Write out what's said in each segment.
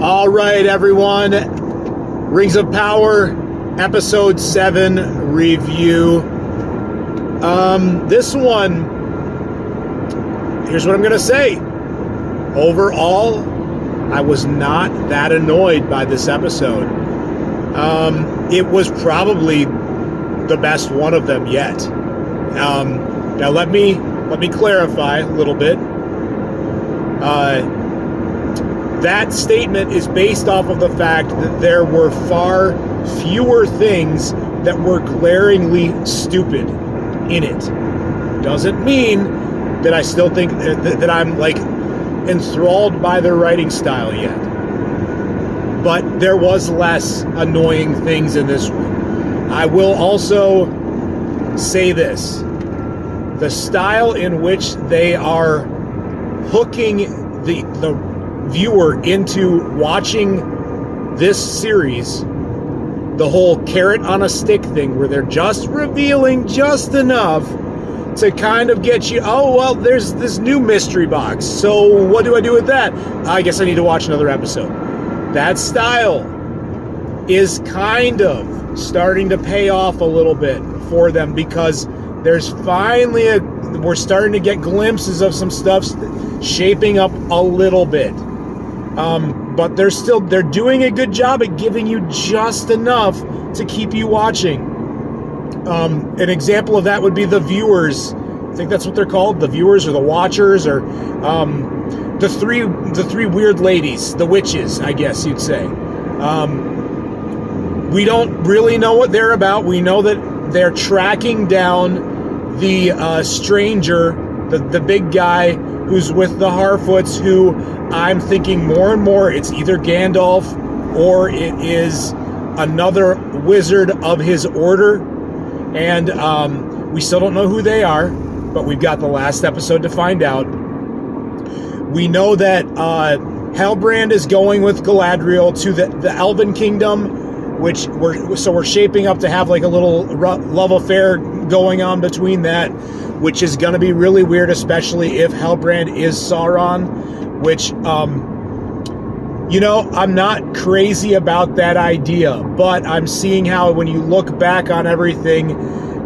All right, everyone. Rings of Power, Episode 7 review. This one, here's what I'm going to say. Overall, I was not that annoyed by this episode. It was probably the best one of them yet. Now let me clarify a little bit. That statement is based off of the fact that there were far fewer things that were glaringly stupid in it. Doesn't mean that I still think that I'm like enthralled by their writing style yet. But there was less annoying things in this one. I will also say this. The style in which they are hooking the viewer into watching this series, the whole carrot on a stick thing where they're just revealing just enough to kind of get you, oh, well, there's this new mystery box, so what do I do with that? I guess I need to watch another episode. That style is kind of starting to pay off a little bit for them, because there's finally we're starting to get glimpses of some stuff shaping up a little bit. But they're doing a good job at giving you just enough to keep you watching. An example of that would be the viewers. I think that's what they're called, the viewers or the watchers, or the three weird ladies, the witches, I guess you'd say. We don't really know what they're about. We know that they're tracking down the stranger, the big guy who's with the Harfoots, who I'm thinking more and more it's either Gandalf or it is another wizard of his order. And we still don't know who they are, but we've got the last episode to find out. We know that Halbrand is going with Galadriel to the Elven Kingdom, which we're shaping up to have like a little love affair going on between that, which is going to be really weird, especially if Halbrand is Sauron, which, I'm not crazy about that idea, but I'm seeing how, when you look back on everything,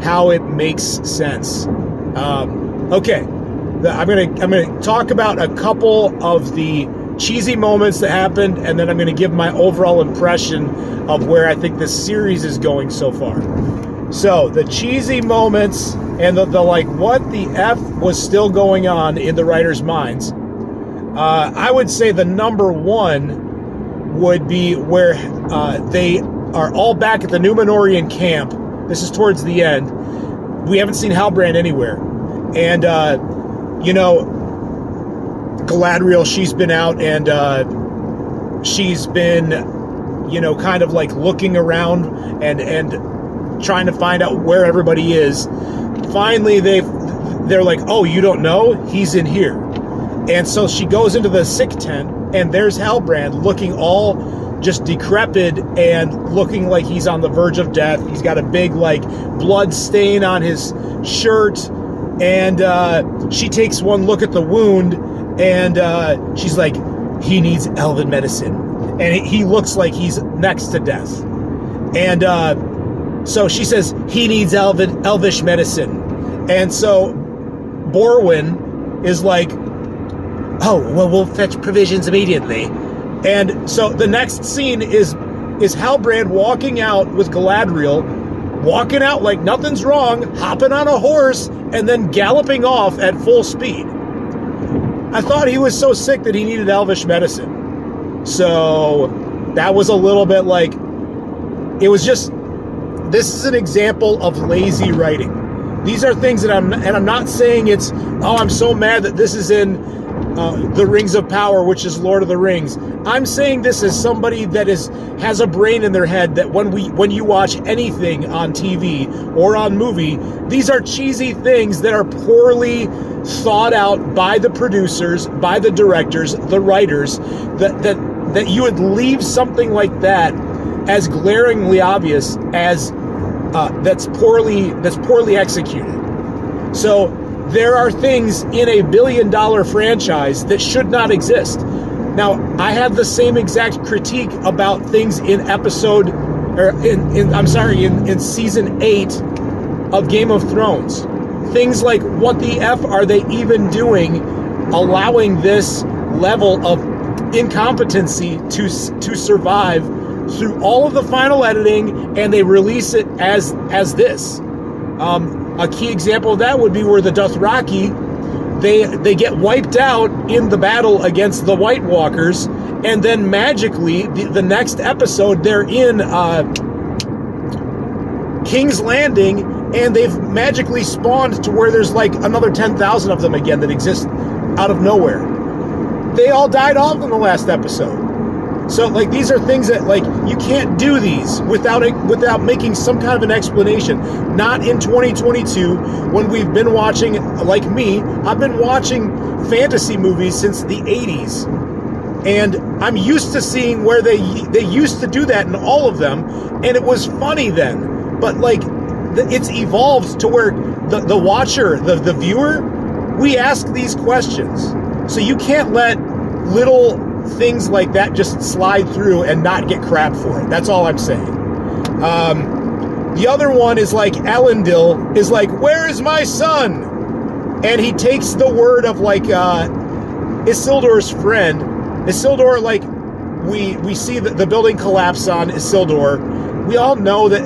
how it makes sense. Okay, I'm gonna talk about a couple of the cheesy moments that happened, and then I'm going to give my overall impression of where I think this series is going so far. So, the cheesy moments and the like, what the F was still going on in the writers' minds. I would say the number one would be where they are all back at the Númenórean camp. This is towards the end. We haven't seen Halbrand anywhere. And, Galadriel, she's been out and she's been, kind of like looking around and trying to find out where everybody is. Finally, they're like, oh, you don't know? He's in here. And so she goes into the sick tent, and there's Halbrand looking all just decrepit and looking like he's on the verge of death. He's got a big, like, blood stain on his shirt, and she takes one look at the wound, and she's like, he needs elven medicine. And he looks like he's next to death. And so she says, he needs elvish medicine. And so Borwin is like, oh, well, we'll fetch provisions immediately. And so the next scene is Halbrand walking out with Galadriel, walking out like nothing's wrong, hopping on a horse, and then galloping off at full speed. I thought he was so sick that he needed elvish medicine. So that was a little bit like, it was just, this is an example of lazy writing. These are things that I'm not saying it's, oh, I'm so mad that this is in the Rings of Power, which is Lord of the Rings. I'm saying this as somebody that has a brain in their head, that when you watch anything on TV or on movie, these are cheesy things that are poorly thought out by the producers, by the directors, the writers, that you would leave something like that as glaringly obvious as that's poorly executed. So there are things in a $1 billion franchise that should not exist. Now, I had the same exact critique about things in in season 8 of Game of Thrones. Things like, what the F are they even doing, allowing this level of incompetency to survive through all of the final editing, and they release it as this. A key example of that would be where the Dothraki, they get wiped out in the battle against the White Walkers, and then magically the next episode they're in King's Landing, and they've magically spawned to where there's like another 10,000 of them again that exist out of nowhere. They all died off in the last episode. So, like, these are things that, like, you can't do these without making some kind of an explanation. Not in 2022, when we've been watching, like me, I've been watching fantasy movies since the 80s. And I'm used to seeing where they used to do that in all of them, and it was funny then. But, like, it's evolved to where the watcher, the viewer, we ask these questions. So you can't let little things like that just slide through and not get crap for it. That's all I'm saying. The other one is like Elendil is like, where is my son? And he takes the word of like Isildur's friend. Isildur, like, we see the building collapse on Isildur. We all know that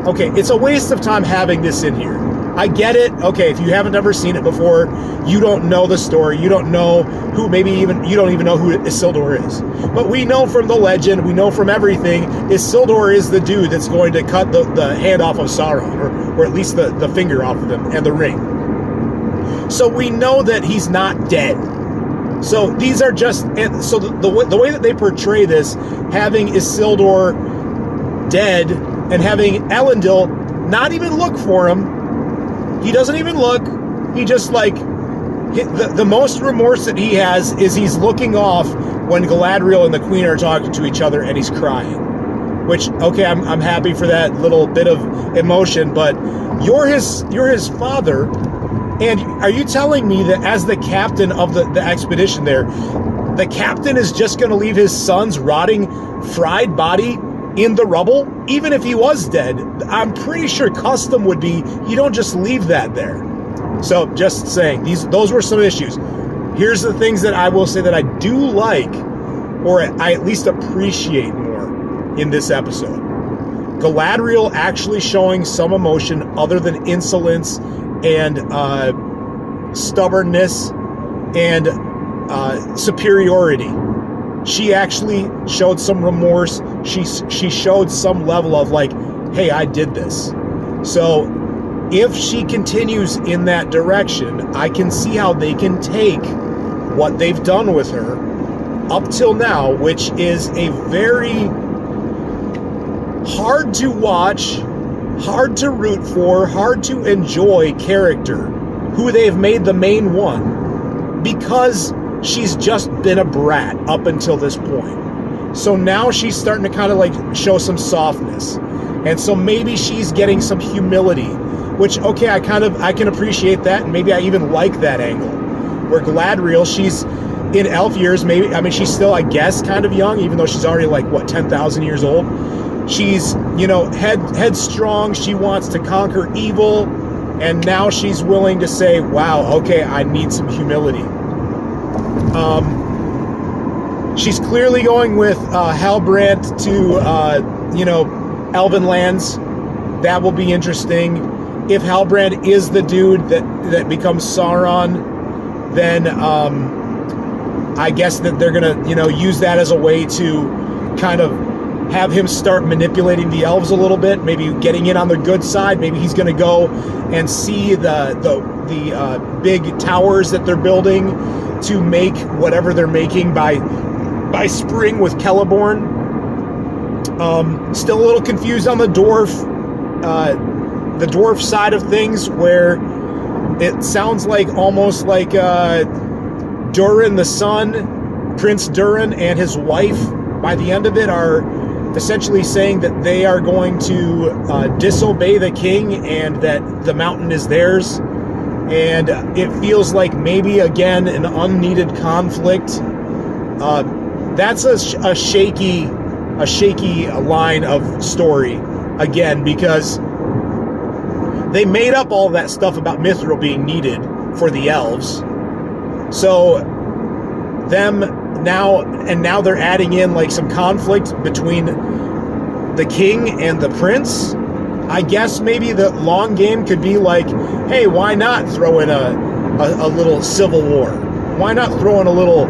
okay, it's a waste of time having this in here. I get it. Okay, if you haven't ever seen it before, you don't know the story. You don't know who, you don't even know who Isildur is. But we know from the legend, we know from everything, Isildur is the dude that's going to cut the hand off of Sauron, or at least the finger off of him, and the ring. So we know that he's not dead. So these are just, and so the way that they portray this, having Isildur dead and having Elendil not even look for him. He doesn't even look. He just, like, the most remorse that he has is he's looking off when Galadriel and the Queen are talking to each other, and he's crying. Which, okay, I'm happy for that little bit of emotion, but you're his father, and are you telling me that as the captain of the expedition there, the captain is just going to leave his son's rotting, fried body in the rubble? Even if he was dead, I'm pretty sure custom would be you don't just leave that there. So just saying, those were some issues. Here's the things that I will say that I do like, or I at least appreciate more in this episode. Galadriel actually showing some emotion other than insolence and stubbornness and superiority. She actually showed some remorse. She showed some level of like, hey, I did this. So if she continues in that direction, I can see how they can take what they've done with her up till now, which is a very hard to watch, hard to root for, hard to enjoy character, who they've made the main one, because she's just been a brat up until this point. So now she's starting to kind of like show some softness. And so maybe she's getting some humility, which, okay, I can appreciate that, and maybe I even like that angle. Where Galadriel, she's in elf years, maybe, I mean, she's still, I guess, kind of young, even though she's already like, what, 10,000 years old? She's, headstrong, she wants to conquer evil, and now she's willing to say, wow, okay, I need some humility. She's clearly going with Halbrand to, Elven lands. That will be interesting. If Halbrand is the dude that becomes Sauron, then I guess that they're gonna, use that as a way to kind of have him start manipulating the elves a little bit, maybe getting in on the good side. Maybe he's gonna go and see the big towers that they're building to make whatever they're making by spring with Celeborn. Still a little confused on the dwarf side of things, where it sounds like almost like Durin the son, Prince Durin, and his wife, by the end of it, are essentially saying that they are going to disobey the king and that the mountain is theirs. And it feels like maybe, again, an unneeded conflict That's a shaky line of story, again, because they made up all that stuff about Mithril being needed for the elves. So now they're adding in like some conflict between the king and the prince. I guess maybe the long game could be like, hey, why not throw in a little civil war? Why not throw in a little,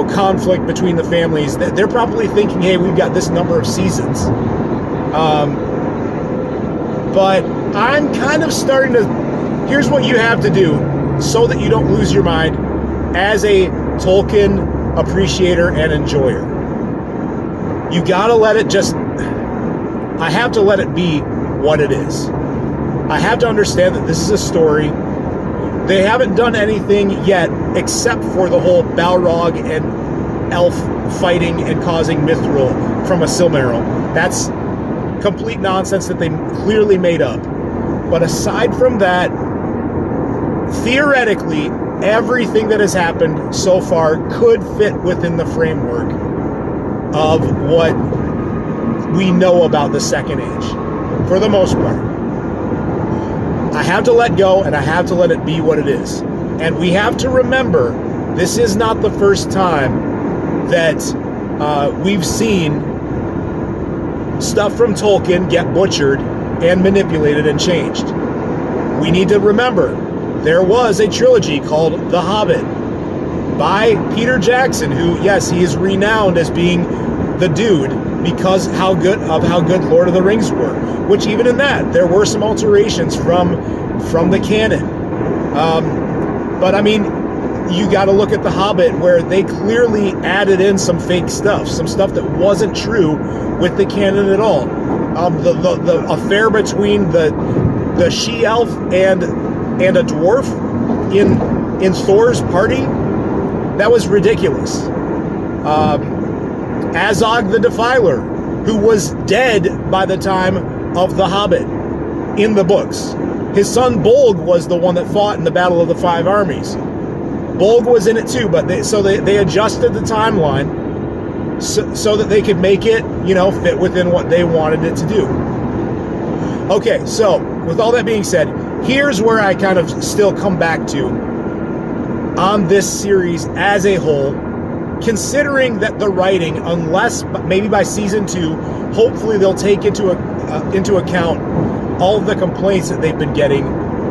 conflict between the families? They're probably thinking, hey, we've got this number of seasons. But I'm kind of starting to, here's what you have to do so that you don't lose your mind as a Tolkien appreciator and enjoyer. You gotta let it I have to let it be what it is. I have to understand that this is a story. They haven't done anything yet except for the whole Balrog and elf fighting and causing Mithril from a Silmaril. That's complete nonsense that they clearly made up. But aside from that, theoretically, everything that has happened so far could fit within the framework of what we know about the Second Age, for the most part. I have to let go, and I have to let it be what it is. And we have to remember, this is not the first time that we've seen stuff from Tolkien get butchered and manipulated and changed. We need to remember, there was a trilogy called The Hobbit by Peter Jackson, who, yes, he is renowned as being the dude because how good Lord of the Rings were. Which even in that, there were some alterations from the canon. But I mean, you got to look at The Hobbit, where they clearly added in some fake stuff, some stuff that wasn't true with the canon at all. The affair between the she-elf and a dwarf in Thor's party, that was ridiculous. Azog the Defiler, who was dead by the time of The Hobbit in the books. His son Bolg was the one that fought in the Battle of the Five Armies. Bolg was in it too, but they adjusted the timeline so that they could make it, fit within what they wanted it to do. Okay, so with all that being said, here's where I kind of still come back to on this series as a whole, considering that the writing, unless maybe by season 2, hopefully they'll take into account all of the complaints that they've been getting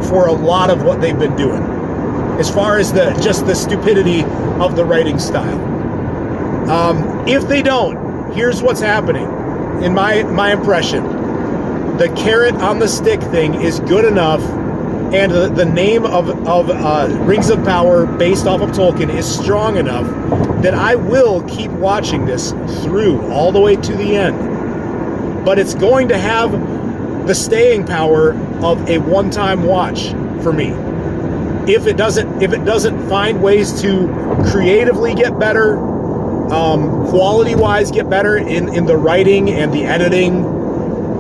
for a lot of what they've been doing, as far as just the stupidity of the writing style. If they don't, here's what's happening. In my impression, the carrot on the stick thing is good enough, and the name of Rings of Power based off of Tolkien is strong enough that I will keep watching this through all the way to the end. But it's going to have the staying power of a one-time watch for me. If it doesn't find ways to creatively get better, quality-wise get better in the writing and the editing,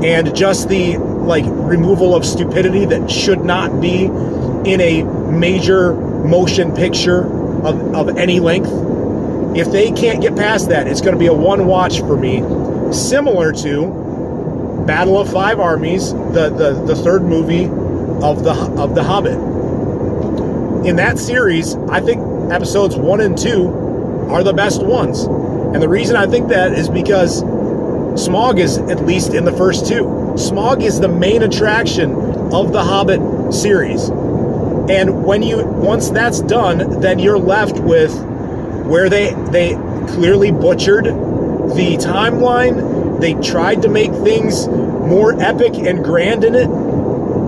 and just the removal of stupidity that should not be in a major motion picture of any length. If they can't get past that, it's going to be a one watch for me, similar to Battle of Five Armies, the third movie of the Hobbit. In that series, I think episodes 1 and 2 are the best ones. And the reason I think that is because Smaug is at least in the first 2. Smaug is the main attraction of the Hobbit series. And once that's done, then you're left with where they clearly butchered the timeline. They tried to make things more epic and grand in it.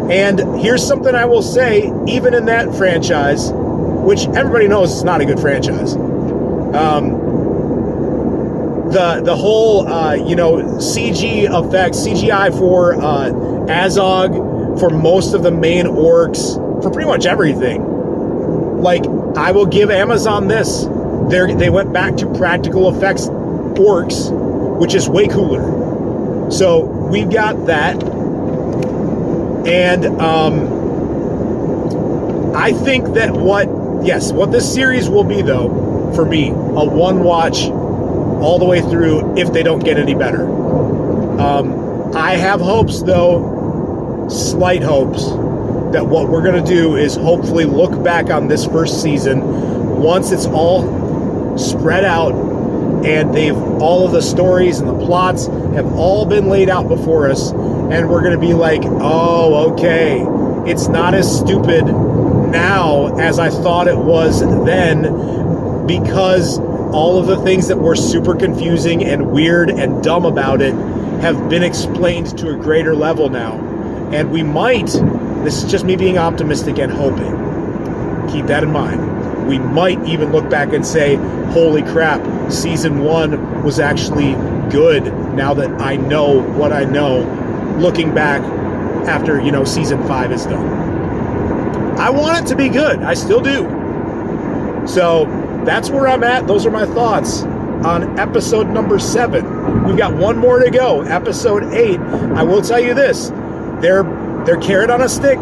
And here's something I will say, even in that franchise, which everybody knows is not a good franchise. The whole CGI for Azog, for most of the main orcs, for pretty much everything. I will give Amazon this. They went back to practical effects orcs, which is way cooler. So we've got that. And I think that what this series will be, though, for me. A one watch all the way through if they don't get any better. I have hopes, though, slight hopes, that what we're going to do is hopefully look back on this first season once it's all spread out and all of the stories and the plots have all been laid out before us, and we're going to be like, oh, okay, it's not as stupid now as I thought it was then, because all of the things that were super confusing and weird and dumb about it have been explained to a greater level now. And we might, this is just me being optimistic and hoping, keep that in mind, we might even look back and say, holy crap, season 1 was actually good now that I know what I know, looking back after, season 5 is done. I want it to be good. I still do. So that's where I'm at. Those are my thoughts on episode number 7. We've got one more to go, episode 8. I will tell you this, their carrot on a stick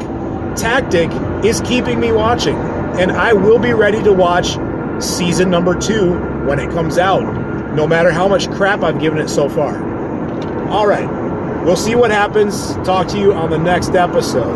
tactic is keeping me watching, and I will be ready to watch season number 2 when it comes out, no matter how much crap I've given it so far. All right, we'll see what happens. Talk to you on the next episode.